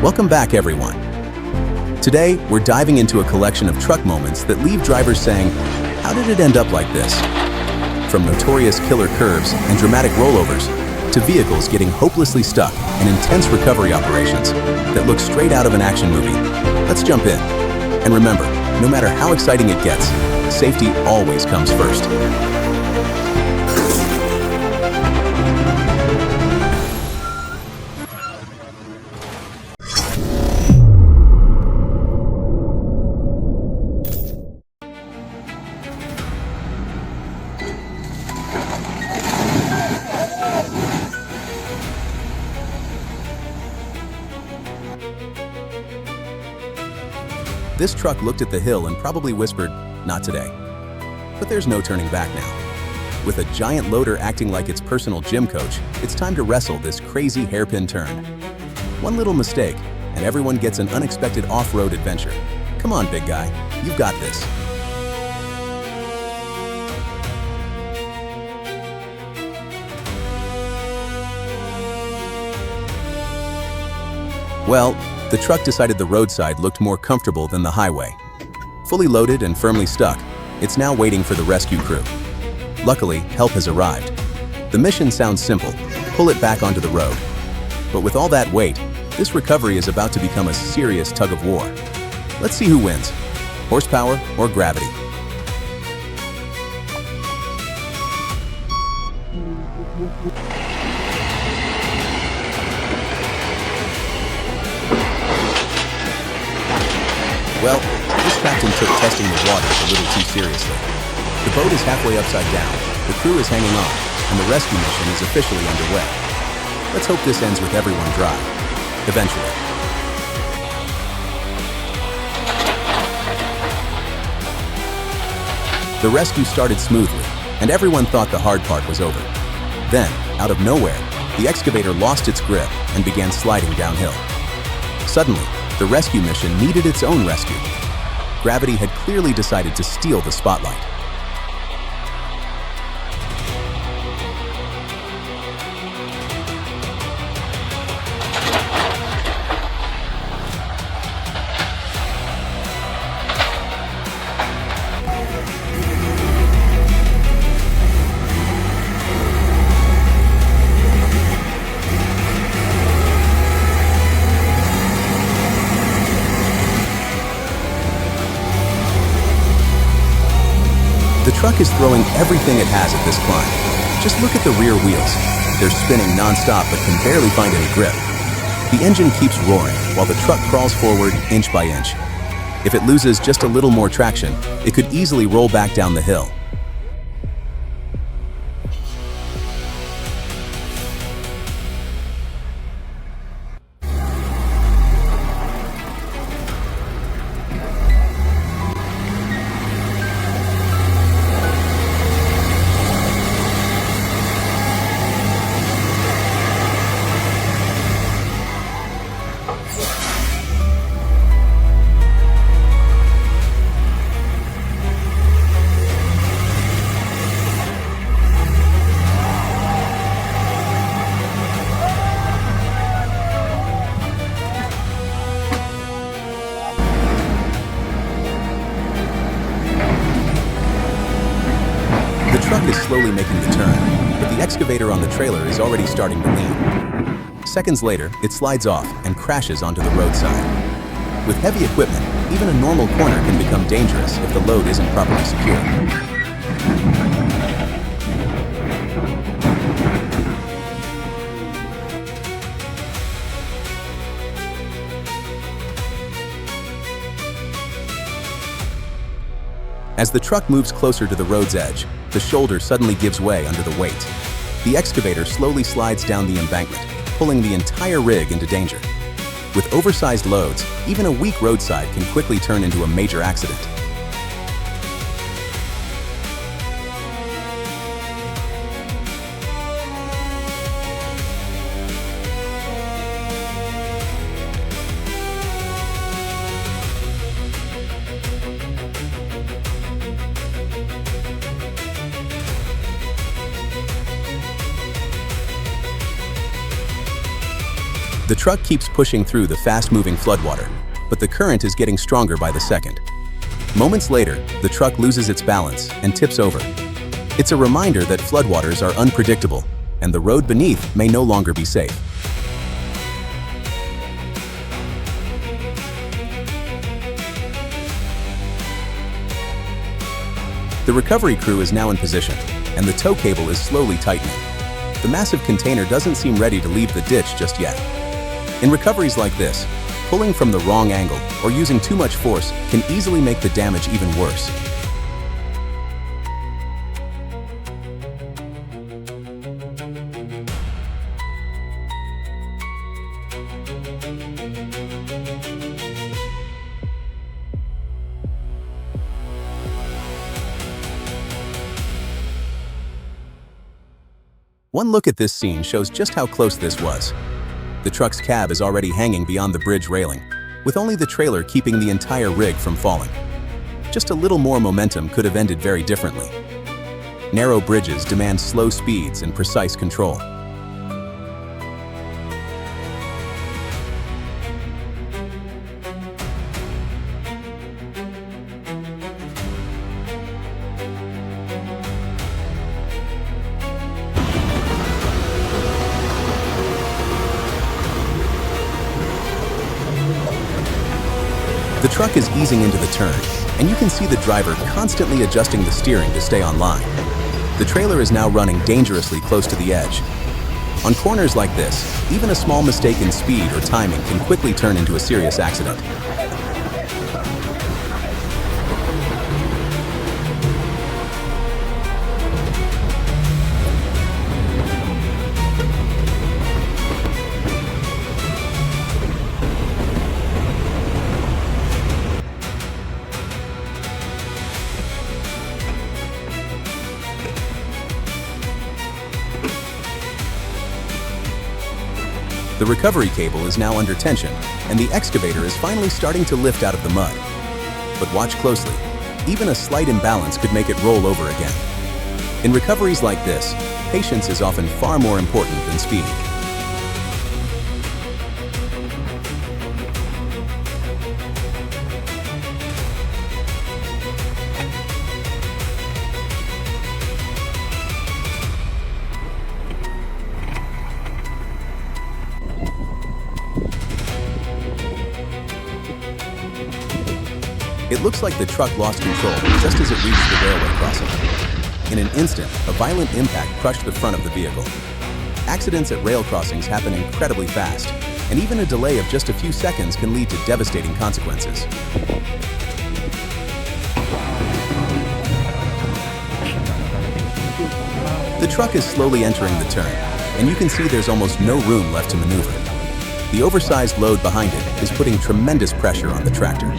Welcome back, everyone. Today, we're diving into a collection of truck moments that leave drivers saying, how did it end up like this? From notorious killer curves and dramatic rollovers, to vehicles getting hopelessly stuck and intense recovery operations that look straight out of an action movie. Let's jump in. And remember, no matter how exciting it gets, safety always comes first. This truck looked at the hill and probably whispered, "Not today." But there's no turning back now. With a giant loader acting like its personal gym coach, it's time to wrestle this crazy hairpin turn. One little mistake, and everyone gets an unexpected off-road adventure. Come on, big guy, you've got this. Well, the truck decided the roadside looked more comfortable than the highway. Fully loaded and firmly stuck, it's now waiting for the rescue crew. Luckily, help has arrived. The mission sounds simple: pull it back onto the road. But with all that weight, this recovery is about to become a serious tug of war. Let's see who wins, horsepower or gravity. Well, this captain took testing the waters a little too seriously. The boat is halfway upside down, the crew is hanging on, and the rescue mission is officially underway. Let's hope this ends with everyone dry. Eventually. The rescue started smoothly, and everyone thought the hard part was over. Then, out of nowhere, the excavator lost its grip and began sliding downhill. Suddenly, the rescue mission needed its own rescue. Gravity had clearly decided to steal the spotlight. The truck is throwing everything it has at this climb. Just look at the rear wheels. They're spinning non-stop but can barely find any grip. The engine keeps roaring while the truck crawls forward inch by inch. If it loses just a little more traction, it could easily roll back down the hill. The truck is slowly making the turn, but the excavator on the trailer is already starting to lean. Seconds later, it slides off and crashes onto the roadside. With heavy equipment, even a normal corner can become dangerous if the load isn't properly secured. As the truck moves closer to the road's edge, the shoulder suddenly gives way under the weight. The excavator slowly slides down the embankment, pulling the entire rig into danger. With oversized loads, even a weak roadside can quickly turn into a major accident. The truck keeps pushing through the fast-moving floodwater, but the current is getting stronger by the second. Moments later, the truck loses its balance and tips over. It's a reminder that floodwaters are unpredictable, and the road beneath may no longer be safe. The recovery crew is now in position, and the tow cable is slowly tightening. The massive container doesn't seem ready to leave the ditch just yet. In recoveries like this, pulling from the wrong angle or using too much force can easily make the damage even worse. One look at this scene shows just how close this was. The truck's cab is already hanging beyond the bridge railing, with only the trailer keeping the entire rig from falling. Just a little more momentum could have ended very differently. Narrow bridges demand slow speeds and precise control. The truck is easing into the turn, and you can see the driver constantly adjusting the steering to stay on line. The trailer is now running dangerously close to the edge. On corners like this, even a small mistake in speed or timing can quickly turn into a serious accident. The recovery cable is now under tension, and the excavator is finally starting to lift out of the mud. But watch closely. Even a slight imbalance could make it roll over again. In recoveries like this, patience is often far more important than speed. It looks like the truck lost control just as it reached the railway crossing. In an instant, a violent impact crushed the front of the vehicle. Accidents at rail crossings happen incredibly fast, and even a delay of just a few seconds can lead to devastating consequences. The truck is slowly entering the turn, and you can see there's almost no room left to maneuver. The oversized load behind it is putting tremendous pressure on the tractor.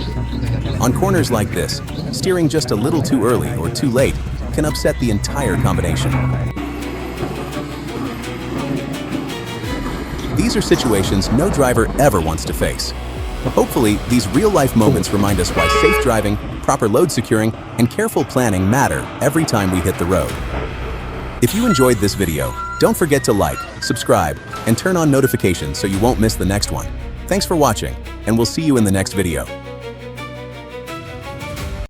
On corners like this, steering just a little too early or too late can upset the entire combination. These are situations no driver ever wants to face. Hopefully, these real-life moments remind us why safe driving, proper load securing, and careful planning matter every time we hit the road. If you enjoyed this video, don't forget to like, subscribe, and turn on notifications so you won't miss the next one. Thanks for watching, and we'll see you in the next video.